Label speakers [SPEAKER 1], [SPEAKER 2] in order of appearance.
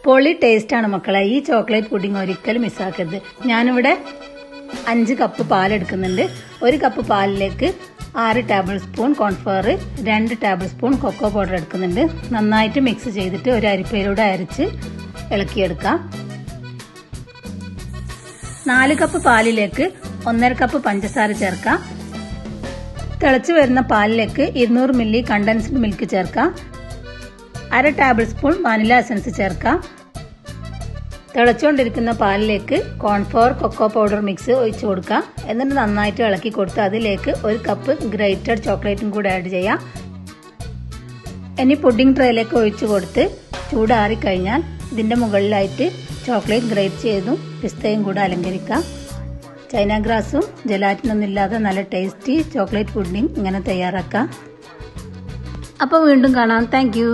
[SPEAKER 1] പൊളി ടേസ്റ്റാണ് മക്കളെ. ഈ ചോക്ലേറ്റ് പുഡിംഗ് ഒരിക്കലും മിസ്സാക്കരുത്. ഞാനിവിടെ 5 കപ്പ് പാലെടുക്കുന്നുണ്ട്. 1 കപ്പ് പാലിലേക്ക് 6 tablespoon cornflour, 2 tablespoon cocoa powder എടുക്കുന്നുണ്ട്. നന്നായിട്ട് മിക്സ് ചെയ്തിട്ട് ഒരു അരിപ്പയിലൂടെ അരച്ച് ഇളക്കിയെടുക്കാം. 4 കപ്പ് പാലിലേക്ക് 1.5 കപ്പ് പഞ്ചസാര ചേർക്കാം. തിളച്ചു വരുന്ന പാലിലേക്ക് 200 മില്ലി കണ്ടൻസ്ഡ് മിൽക്ക് ചേർക്കാം. 1/2 ടേബിൾ സ്പൂൺ വാനില എസൻസ് ചേർക്കാം. തിളച്ചുകൊണ്ടിരിക്കുന്ന പാലിലേക്ക് കോൺഫ്ലവർ കൊക്കോ പൗഡർ മിക്സ് ഒഴിച്ചു കൊടുക്കാം. എന്നിട്ട് നന്നായിട്ട് ഇളക്കി കൊടുത്ത് അതിലേക്ക് 1 കപ്പ് ഗ്രേറ്റഡ് ചോക്ലേറ്റും കൂടെ ആഡ് ചെയ്യാം. ഇനി പുഡിംഗ് ട്രേയിലേക്ക് ഒഴിച്ചു കൊടുത്ത് ചൂടാറി കഴിഞ്ഞാൽ ഇതിന്റെ മുകളിലായിട്ട് ചോക്ലേറ്റ് ഗ്രേറ്റ് ചെയ്തും പിസ്തയും കൂടെ അലങ്കരിക്കാം. ചൈന ഗ്രാസും ജെലാറ്റിനൊന്നും ഇല്ലാതെ നല്ല ടേസ്റ്റി ചോക്ലേറ്റ് പുഡിംഗ് ഇങ്ങനെ തയ്യാറാക്കാം. അപ്പോൾ വീണ്ടും കാണാം. Thank you.